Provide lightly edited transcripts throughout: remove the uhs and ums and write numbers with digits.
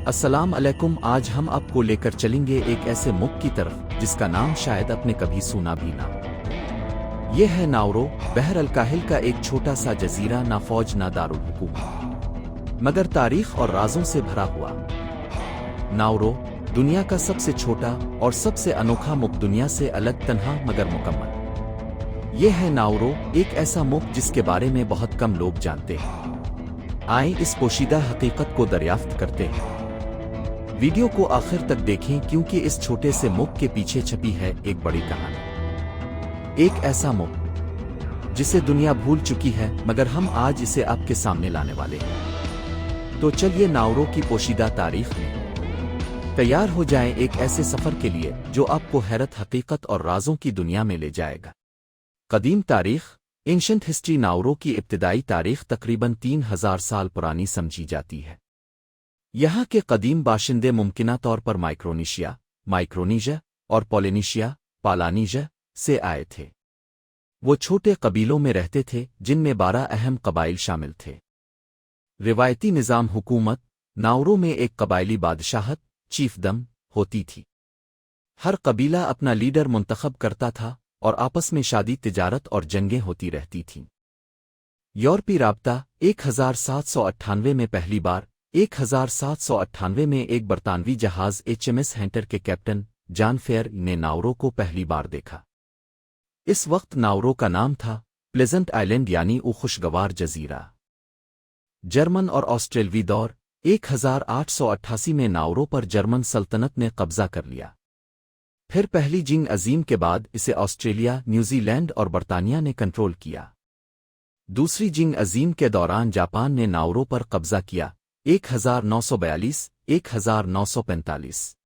अस्सलाम अलैकुम। आज हम आपको लेकर चलेंगे एक ऐसे मुल्क की तरफ जिसका नाम शायद आपने कभी सुना भी ना। ये है नाउरो, बहर अल-काहिल का एक छोटा सा जजीरा, ना फौज ना दारुल हुकूमत, मगर तारीख और राजों से भरा हुआ। नाउरो दुनिया का सबसे छोटा और सबसे अनोखा मुल्क, दुनिया से अलग, तन्हा मगर मुकम्मल। ये है नाउरो, एक ऐसा मुल्क जिसके बारे में बहुत कम लोग जानते हैं। आए इस पोशीदा हकीकत को दरियाफ्त करते हैं। वीडियो को आखिर तक देखें क्योंकि इस छोटे से मुल्क के पीछे छपी है एक बड़ी कहानी। एक ऐसा मुल्क जिसे दुनिया भूल चुकी है, मगर हम आज इसे आपके सामने लाने वाले हैं। तो चलिए नाउरो की पोशीदा तारीख में तैयार हो जाएं एक ऐसे सफर के लिए जो आपको हैरत, हकीकत और राजों की दुनिया में ले जाएगा। कदीम तारीख, एंशंट हिस्ट्री। नाउरो की इब्तिदाई तारीख तकरीबन 3000 साल पुरानी समझी जाती है। यहाँ के कदीम बाशिंदे मुमकिना तौर पर माइक्रोनीशिया और पालानीशिया से आए थे। वो छोटे कबीलों में रहते थे जिनमें 12 अहम कबाइल शामिल थे। रिवायती निज़ाम हुकूमत, नाउरो में एक कबायली बादशाहत चीफदम होती थी। हर कबीला अपना लीडर मुंतखब करता था और आपस में शादी, तिजारत और जंगें होती रहती थीं। यूरोपी राब्ता 1798 में पहली बार 1798 में एक बरतानवी जहाज HMS हेंटर के कैप्टन जॉन फेयर ने नाउरो को पहली बार देखा। इस वक्त नाउरो का नाम था प्लेजेंट आइलैंड, यानी खुशगवार जजीरा। जर्मन और ऑस्ट्रेलवी दौर 1888 में नाउरो पर जर्मन सल्तनत ने कब्जा कर लिया। फिर पहली जंग अजीम के बाद इसे ऑस्ट्रेलिया, न्यूजीलैंड और बरतानिया ने कंट्रोल किया। दूसरी जंग अजीम के दौरान जापान ने नाउरो पर कब्जा किया 1942-1945।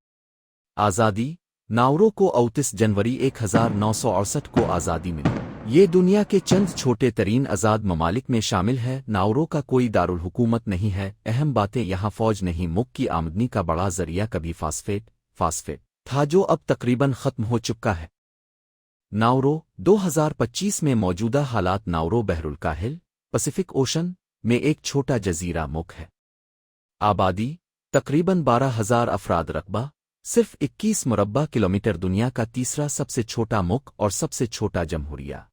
आज़ादी, नाउरो को 29 जनवरी 1968 को आज़ादी मिली। ये दुनिया के चंद छोटे तरीन आज़ाद ममालिक में शामिल है। नाउरो का कोई दारुल हुकूमत नहीं है। अहम बातें यहाँ फौज नहीं, मुल्क की आमदनी का बड़ा जरिया कभी फास्फेट था जो अब तकरीबन खत्म हो चुका है। नाउरो 2025 में मौजूदा हालात। नाउरो बहरुल काहिल, पैसिफिक ओशन में एक छोटा जजीरा मुल्क है। आबादी तकरीबन 12,000 अफराद। रकबा सिर्फ 21 मुरब्बा किलोमीटर। दुनिया का तीसरा सबसे छोटा मुल्क और सबसे छोटा जमहूरिया।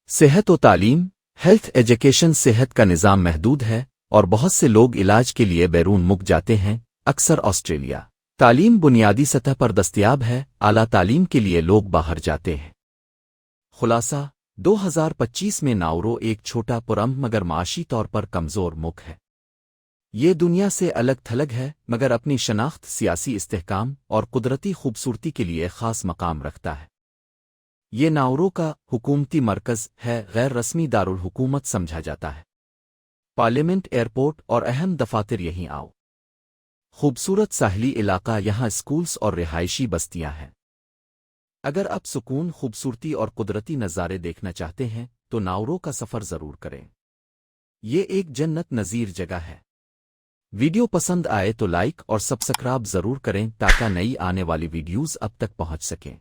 सेहत व तालीम, हेल्थ एजुकेशन। सेहत का निज़ाम महदूद है और बहुत से लोग इलाज के लिए बैरून मुल्क जाते हैं, अक्सर ऑस्ट्रेलिया। तालीम बुनियादी सतह पर दस्तयाब है, आला तालीम के लिए लोग बाहर जाते हैं। खुलासा, 2025 में नाउरो एक छोटा पुरअमन मगर माशी तौर पर कमज़ोर मुल्क है। ये दुनिया से अलग थलग है, मगर अपनी शनाख्त, सियासी इस्तेहकाम और कुदरती खूबसूरती के लिए ख़ास मकाम रखता है। ये नाउरो का हुकूमती मरकज़ है, गैर रस्मी दारुल हुकूमत समझा जाता है। पार्लियामेंट, एयरपोर्ट और अहम दफातर यहीं आओ। खूबसूरत साहली इलाका, यहाँ स्कूल्स और रिहायशी बस्तियां हैं। अगर आप सुकून, खूबसूरती और कुदरती नज़ारे देखना चाहते हैं तो नाउरो का सफ़र ज़रूर करें। ये एक जन्नत नज़ीर जगह है। वीडियो पसंद आए तो लाइक और सब्सक्राइब ज़रूर करें ताकि नई आने वाली वीडियोज़ अब तक पहुंच सकें।